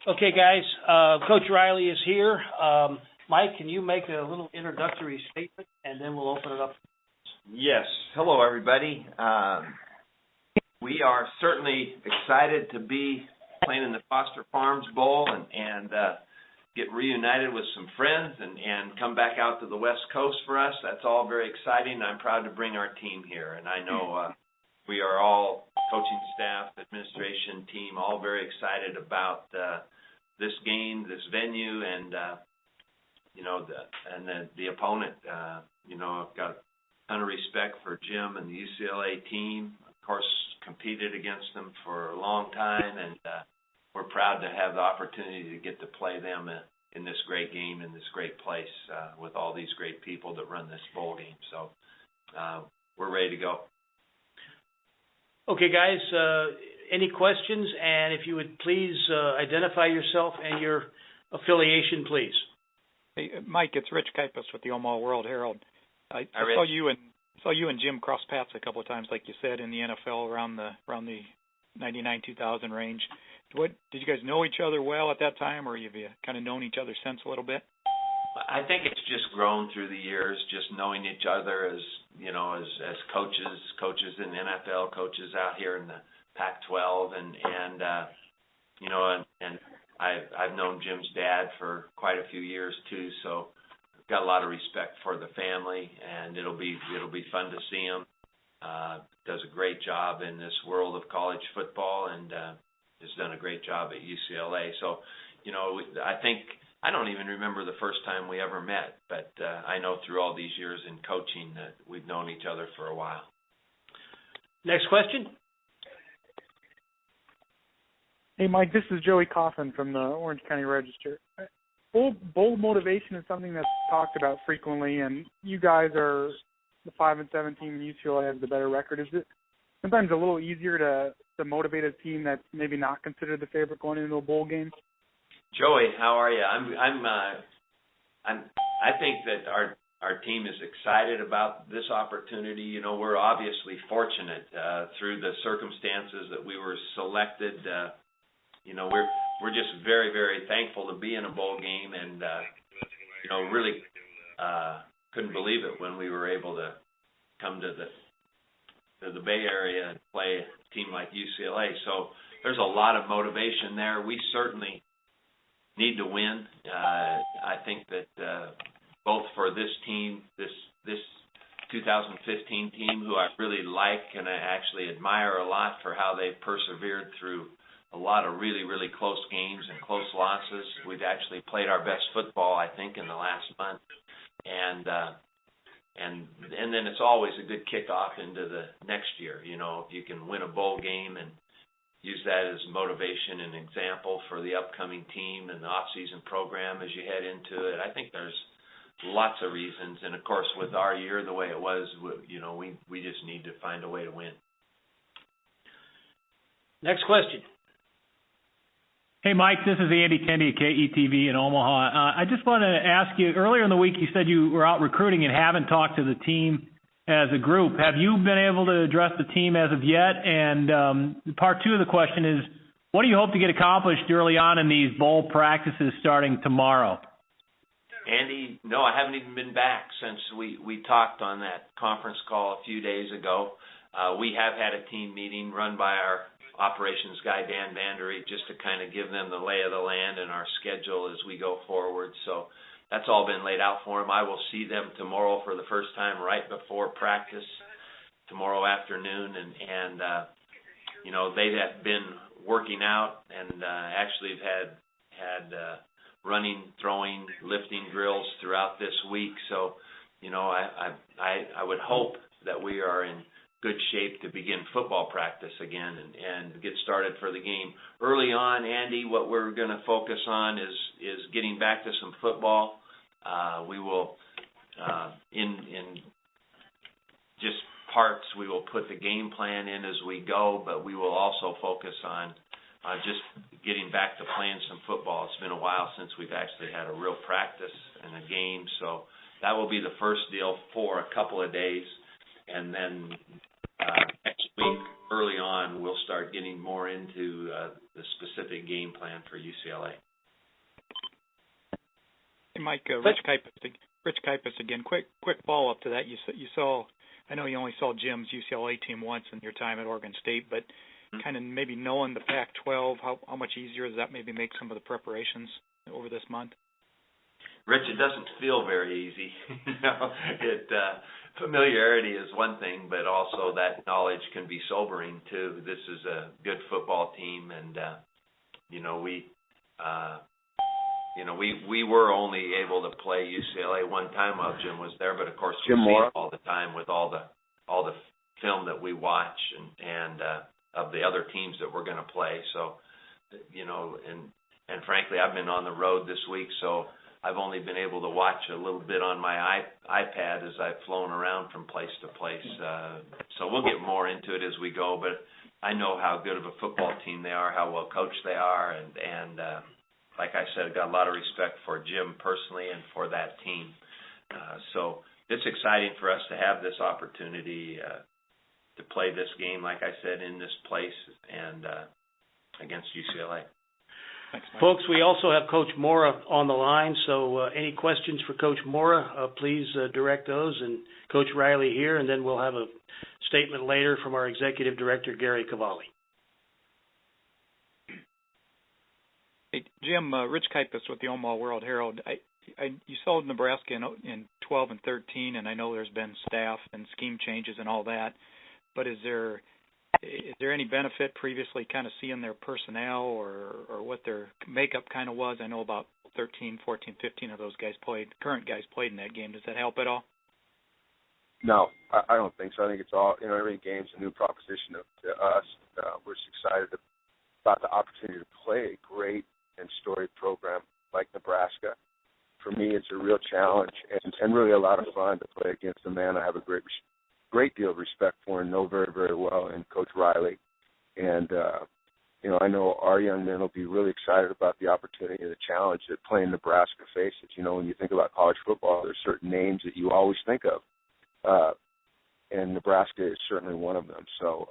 Okay, guys. Coach Riley is here. Mike, can you make a little introductory statement, and then we'll open it up? Yes. Hello, everybody. We are certainly excited to be playing in the Foster Farms Bowl and get reunited with some friends and come back out to the West Coast for us. That's all very exciting. I'm proud to bring our team here, and I know we are all coaching staff, administration team, all very excited about this game, this venue, and the opponent. I've got a ton of respect for Jim and the UCLA team. Of course, competed against them for a long time, and we're proud to have the opportunity to get to play them in this great game in this great place with all these great people that run this bowl game. So we're ready to go. Okay, guys, any questions? And if you would please identify yourself and your affiliation, please. Hey, Mike, it's Rich Kipus with the Omaha World Herald. I saw you and Jim cross paths a couple of times, like you said, in the NFL around the 99-2000 range. Did you guys know each other well at that time, or have you kind of known each other since a little bit? I think it's just grown through the years, just knowing each other as coaches in the NFL, coaches out here in the Pac-12, and I've known Jim's dad for quite a few years too, so I've got a lot of respect for the family, and it'll be fun to see him. Does a great job in this world of college football, and has done a great job at UCLA. So, I don't even remember the first time we ever met, but I know through all these years in coaching that we've known each other for a while. Next question. Hey, Mike, this is Joey Coffin from the Orange County Register. Bowl motivation is something that's talked about frequently, and you guys are the 5-7 team, and UCLA has the better record. Is it sometimes a little easier to motivate a team that's maybe not considered the favorite going into a bowl game? Joey, how are you? I think that our team is excited about this opportunity. We're obviously fortunate through the circumstances that we were selected. We're just very, very thankful to be in a bowl game, and really couldn't believe it when we were able to come to the Bay Area and play a team like UCLA. So there's a lot of motivation there. We certainly need to win. I think that both for this team, this 2015 team, who I really like and I actually admire a lot for how they've persevered through a lot of really, really close games and close losses. We've actually played our best football, I think, in the last month. And then it's always a good kickoff into the next year. If you can win a bowl game and use that as motivation and example for the upcoming team and the off-season program as you head into it. I think there's lots of reasons. And, of course, with our year the way it was, we just need to find a way to win. Next question. Hey, Mike, this is Andy Kendi at KETV in Omaha. I just wanted to ask you, earlier in the week you said you were out recruiting and haven't talked to the team as a group. Have you been able to address the team as of yet? And part two of the question is, what do you hope to get accomplished early on in these bowl practices starting tomorrow? Andy, no, I haven't even been back since we talked on that conference call a few days ago. We have had a team meeting run by our operations guy, Dan Vandery, just to kind of give them the lay of the land and our schedule as we go forward. So that's all been laid out for them. I will see them tomorrow for the first time right before practice tomorrow afternoon. And they have been working out and actually have had running, throwing, lifting drills throughout this week. So, I would hope that we are in good shape to begin football practice again and get started for the game. Early on, Andy, what we're going to focus on is getting back to some football. We will, in just parts, we will put the game plan in as we go, but we will also focus on just getting back to playing some football. It's been a while since we've actually had a real practice and a game, so that will be the first deal for a couple of days. And then next week early on, we'll start getting more into the specific game plan for UCLA. Hey, Mike, Rich Kipus again. Quick follow-up to that. You saw, I know you only saw Jim's UCLA team once in your time at Oregon State, but kind of maybe knowing the Pac-12, how much easier does that maybe make some of the preparations over this month? Rich, it doesn't feel very easy. Familiarity is one thing, but also that knowledge can be sobering too. This is a good football team, and we were only able to play UCLA one time while Jim was there, but of course we see it all the time with all the film that we watch and of the other teams that we're going to play. So, and frankly, I've been on the road this week, so I've only been able to watch a little bit on my iPad as I've flown around from place to place. So we'll get more into it as we go, but I know how good of a football team they are, how well coached they are, and like I said, I've got a lot of respect for Jim personally and for that team. So it's exciting for us to have this opportunity to play this game, like I said, in this place and against UCLA. Thanks, Mike. Folks, we also have Coach Mora on the line, so any questions for Coach Mora, please direct those. And Coach Riley here, and then we'll have a statement later from our Executive Director, Gary Cavalli. Hey, Jim, Rich Kipus with the Omaha World Herald. You saw Nebraska in 12 and 13, and I know there's been staff and scheme changes and all that, but is there any benefit previously kind of seeing their personnel or what their makeup kind of was? I know about 13, 14, 15 of those current guys played in that game. Does that help at all? No, I don't think so. I think it's all, every game's a new proposition to us. We're just excited about the opportunity to play a great and storied program like Nebraska. For me, it's a real challenge and really a lot of fun to play against a man I have a great deal of respect for and know very, very well, and Coach Riley. And, I know our young men will be really excited about the opportunity and the challenge that playing Nebraska faces. When you think about college football, there's certain names that you always think of, and Nebraska is certainly one of them. So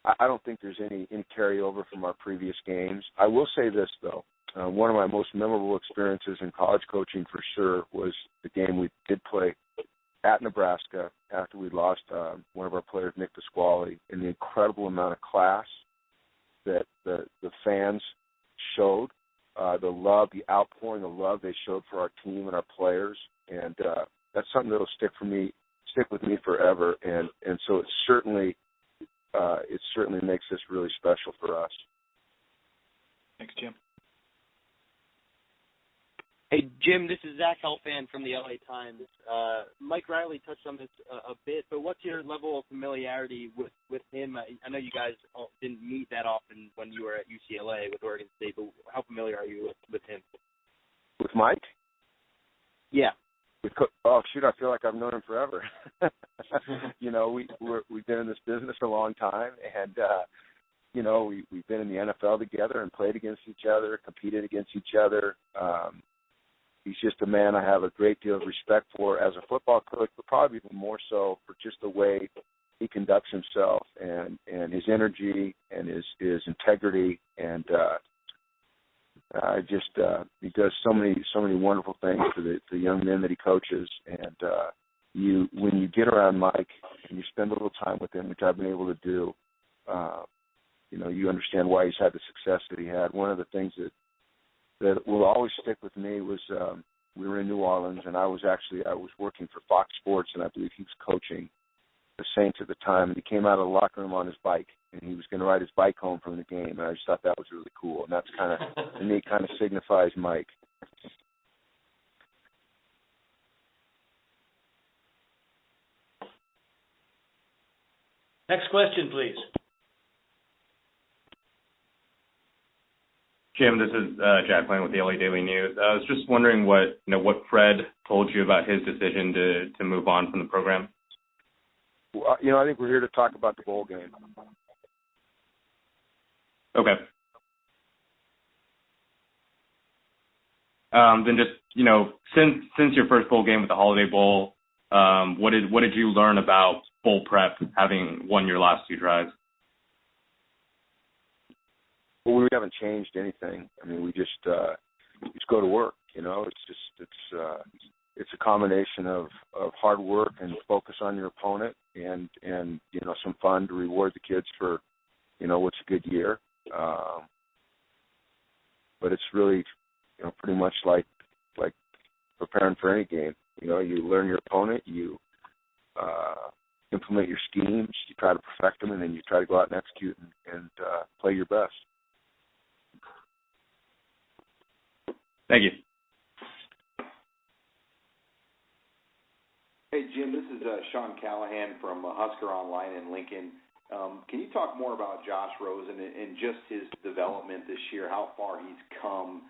I don't think there's any carryover from our previous games. I will say this, though. One of my most memorable experiences in college coaching for sure was the game we did play at Nebraska after we lost one of our players, Nick Pasquale, and the incredible amount of class that the fans showed, the outpouring of love they showed for our team and our players, and that's something that'll stick with me forever. And so it certainly makes this really special for us. Thanks, Jim. Hey, Jim, this is Zach Helfand from the LA Times. Mike Riley touched on this a bit, but what's your level of familiarity with him? I know you guys didn't meet that often when you were at UCLA with Oregon State, but how familiar are you with him? With Mike? Yeah. Oh, shoot, I feel like I've known him forever. We've been in this business a long time, and, we've been in the NFL together and played against each other, competed against each other. He's just a man I have a great deal of respect for as a football coach, but probably even more so for just the way he conducts himself and his energy and his integrity, and he does so many wonderful things for the young men that he coaches. And when you get around Mike and you spend a little time with him, which I've been able to do, you understand why he's had the success that he had. One of the things that will always stick with me was we were in New Orleans, and I was working for Fox Sports, and I believe he was coaching the Saints at the time, and he came out of the locker room on his bike, and he was going to ride his bike home from the game, and I just thought that was really cool, and that's kind of, to me, kind of signifies Mike. Next question, please. Jim, this is Jack Lane with the LA Daily News. I was just wondering what Fred told you about his decision to move on from the program. Well, I think we're here to talk about the bowl game. Okay. Then just since your first bowl game with the Holiday Bowl, what did you learn about bowl prep, having won your last two tries? Well, we haven't changed anything. I mean, we just go to work. It's a combination of hard work and focus on your opponent, and some fun to reward the kids for what's a good year. But it's really pretty much like preparing for any game. You learn your opponent, you implement your schemes, you try to perfect them, and then you try to go out and execute and play your best. Thank you. Hey, Jim, this is Sean Callahan from Husker Online in Lincoln. Can you talk more about Josh Rosen and just his development this year, how far he's come?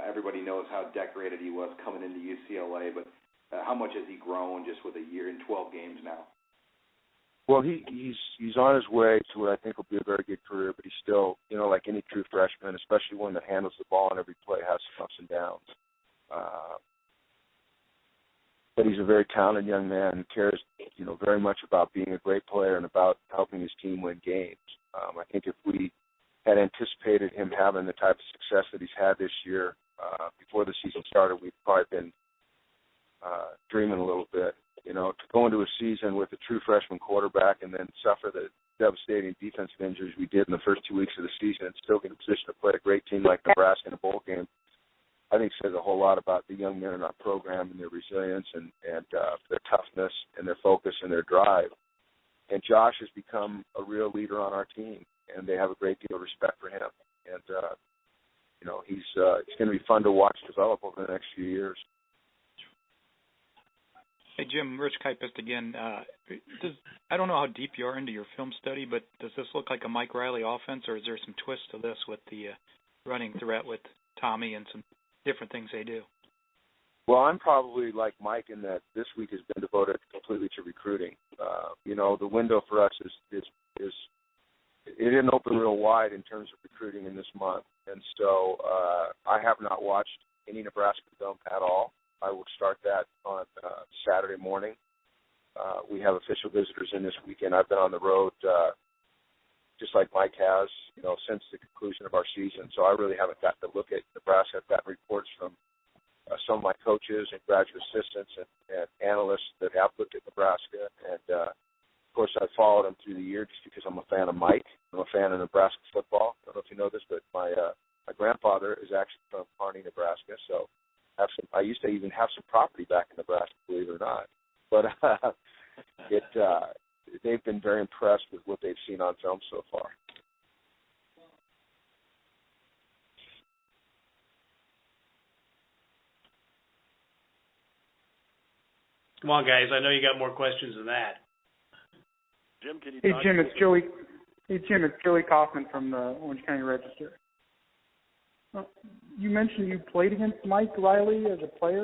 Everybody knows how decorated he was coming into UCLA, but how much has he grown just with a year and 12 games now? Well, he's on his way to what I think will be a very good career, but he's still, like any true freshman, especially one that handles the ball on every play, has some ups and downs. But he's a very talented young man who cares, very much about being a great player and about helping his team win games. I think if we had anticipated him having the type of success that he's had this year before the season started, we'd probably been dreaming a little bit. To go into a season with a true freshman quarterback and then suffer the devastating defensive injuries we did in the first 2 weeks of the season and still get in a position to play a great team like Nebraska in a bowl game, I think says a whole lot about the young men in our program and their resilience and their toughness and their focus and their drive. And Josh has become a real leader on our team, and they have a great deal of respect for him. And, he's going to be fun to watch develop over the next few years. Hey, Jim, Rich Kipist again. I don't know how deep you are into your film study, but does this look like a Mike Riley offense, or is there some twist to this with the running threat with Tommy and some different things they do? Well, I'm probably like Mike in that this week has been devoted completely to recruiting. The window for us is it didn't open real wide in terms of recruiting in this month, and so I have not watched any Nebraska film at all. I will start that on Saturday morning. We have official visitors in this weekend. I've been on the road just like Mike has, since the conclusion of our season. So I really haven't gotten to look at Nebraska. I've gotten reports from some of my coaches and graduate assistants and analysts that have looked at Nebraska. And, of course, I've followed them through the year just because I'm a fan of Mike. I'm a fan of Nebraska football. I don't know if you know this, but my grandfather is actually from Kearney, Nebraska. So I used to even have some property back in Nebraska, believe it or not. But they've been very impressed with what they've seen on film so far. Come on, guys. I know you got more questions than that. Jim, can you Hey, talk Jim, it's Joey. Hey, Jim, it's Joey Kaufman from the Orange County Register. You mentioned you played against Mike Riley as a player.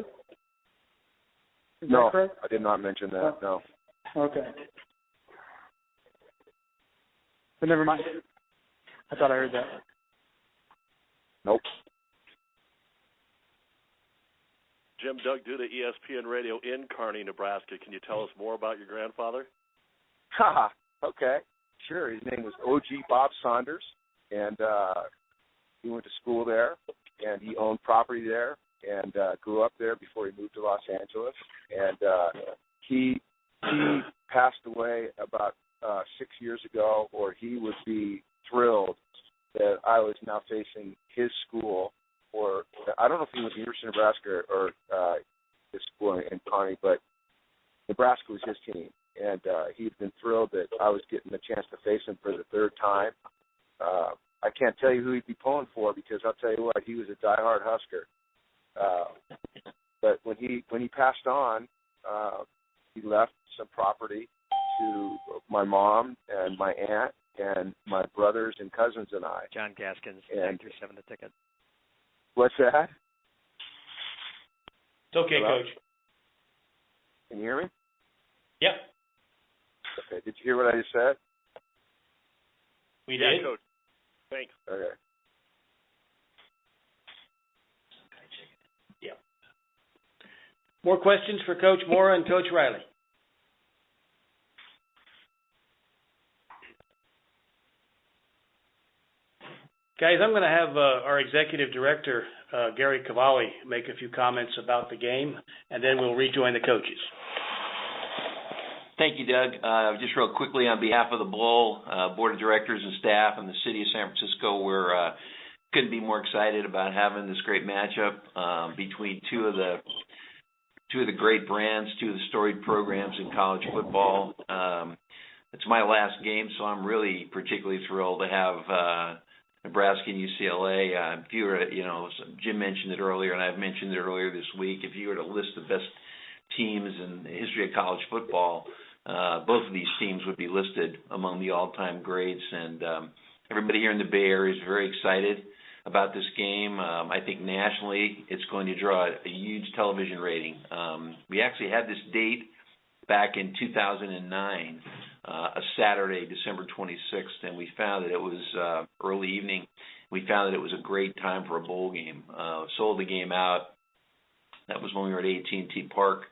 Is that correct? I did not mention that. No. Okay. But never mind. I thought I heard that. Nope. Jim, Doug Duda, ESPN Radio in Kearney, Nebraska. Can you tell us more about your grandfather? Okay. Sure. His name was O.G. Bob Saunders, and he went to school there, and he owned property there, and grew up there before he moved to Los Angeles. And he passed away about 6 years ago, or he would be thrilled that I was now facing his school, or I don't know if he was the University of Nebraska or his school in Kearney, but Nebraska was his team. And he'd been thrilled that I was getting the chance to face him for the third time. I can't tell you who he'd be pulling for, because I'll tell you what, he was a diehard Husker. But when he passed on, he left some property to my mom and my aunt and my brothers and cousins and I. John Gaskins, Actor 7 the ticket. What's that? It's okay, Hello? Coach. Can you hear me? Yep. Okay. Did you hear what I just said? We did. Coach. Thanks. Okay. Yep. More questions for Coach Mora and Coach Riley? Guys, I'm going to have our executive director, Gary Cavalli, make a few comments about the game, and then we'll rejoin the coaches. Thank you, Doug. Just real quickly, on behalf of the Bowl Board of Directors and staff and the City of San Francisco, we're couldn't be more excited about having this great matchup between two of the great brands, two of the storied programs in college football. It's my last game, so I'm really particularly thrilled to have Nebraska and UCLA. If you were to, Jim mentioned it earlier, and I've mentioned it earlier this week, if you were to list the best teams in the history of college football, both of these teams would be listed among the all-time greats, and everybody here in the Bay Area is very excited about this game. I think nationally it's going to draw a huge television rating. We actually had this date back in 2009, a Saturday, December 26th, and we found that it was early evening. We found that it was a great time for a bowl game. Sold the game out. That was when we were at AT&T Park.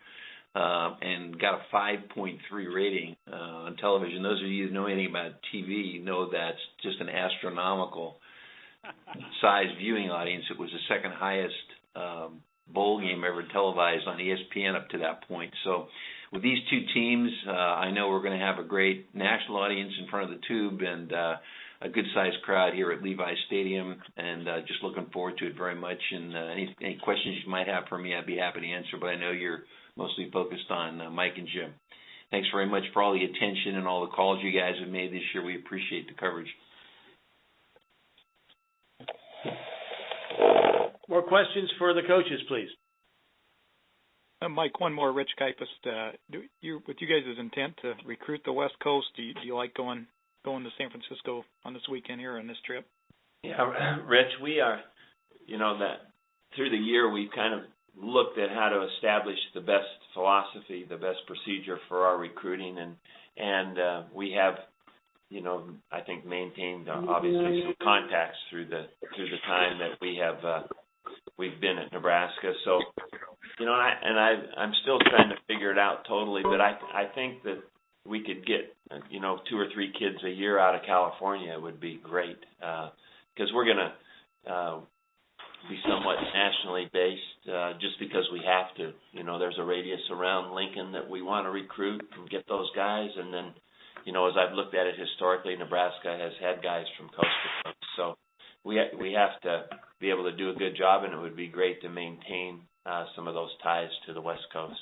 And got a 5.3 rating on television. Those of you who know anything about TV know that's just an astronomical size viewing audience. It was the second highest bowl game ever televised on ESPN up to that point. So with these two teams, I know we're going to have a great national audience in front of the tube and a good-sized crowd here at Levi Stadium, and just looking forward to it very much. And any questions you might have for me, I'd be happy to answer, but I know you're mostly focused on Mike and Jim. Thanks very much for all the attention and all the calls you guys have made this year. We appreciate the coverage. More questions for the coaches, please. Mike, one more. Rich Kuipers, with you guys' intent to recruit the West Coast, do you like going to San Francisco on this weekend here on this trip? Yeah, Rich, we are, that through the year we've kind of looked at how to establish the best philosophy, the best procedure for our recruiting, and we have, I think maintained obviously some contacts through the time that we've been at Nebraska. So, I'm still trying to figure it out totally, but I think that we could get 2 or 3 kids a year out of California would be great, because we're going to be somewhat nationally based just because we have to. There's a radius around Lincoln that we want to recruit and get those guys, and then, as I've looked at it historically, Nebraska has had guys from coast to coast. So we have to be able to do a good job, and it would be great to maintain some of those ties to the West Coast.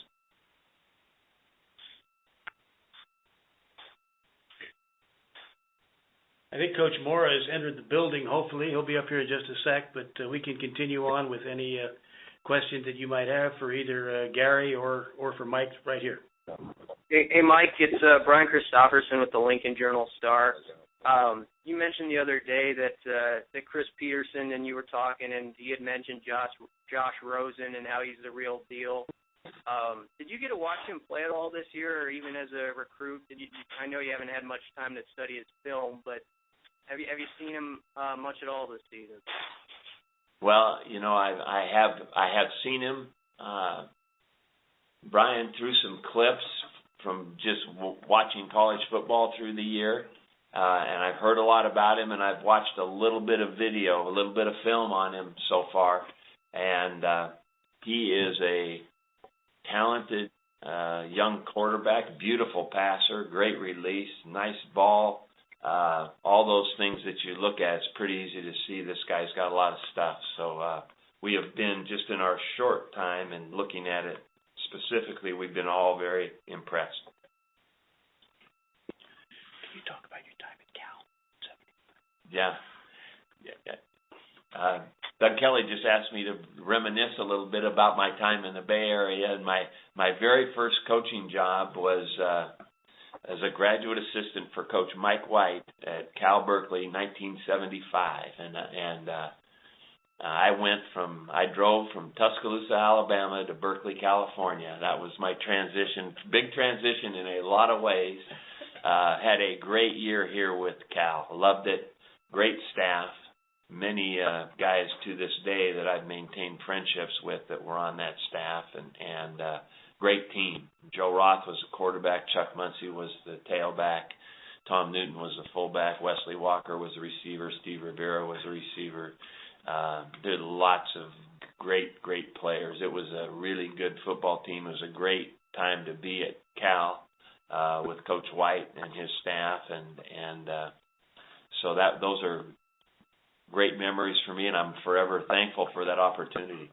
I think Coach Mora has entered the building. Hopefully, he'll be up here in just a sec, but we can continue on with any questions that you might have for either Gary or for Mike right here. Hey, Mike, it's Brian Christopherson with the Lincoln Journal-Star. You mentioned the other day that Chris Peterson and you were talking, and he had mentioned Josh Rosen and how he's the real deal. Did you get to watch him play at all this year, or even as a recruit? I know you haven't had much time to study his film, but have you seen him much at all this season? Well, I have seen him, Brian, through some clips from just watching college football through the year, and I've heard a lot about him, and I've watched a little bit of video, a little bit of film on him so far, and he is a talented young quarterback, beautiful passer, great release, nice ball, all those things that you look at. It's pretty easy to see this guy's got a lot of stuff. So we have been, just in our short time and looking at it specifically, we've been all very impressed. Can you talk about your time at Cal? Yeah. Doug Kelly just asked me to reminisce a little bit about my time in the Bay Area, and my very first coaching job was as a graduate assistant for Coach Mike White at Cal Berkeley, 1975, and I drove from Tuscaloosa, Alabama to Berkeley, California. That was my transition, big transition in a lot of ways. Had a great year here with Cal. Loved it. Great staff. Many guys to this day that I've maintained friendships with that were on that staff, and great team. Joe Roth was the quarterback. Chuck Muncie was the tailback. Tom Newton was the fullback, Wesley Walker was the receiver, Steve Rivera was the receiver. There are lots of great players. It was a really good football team. It was a great time to be at Cal with Coach White and his staff, and so those are great memories for me, and I'm forever thankful for that opportunity.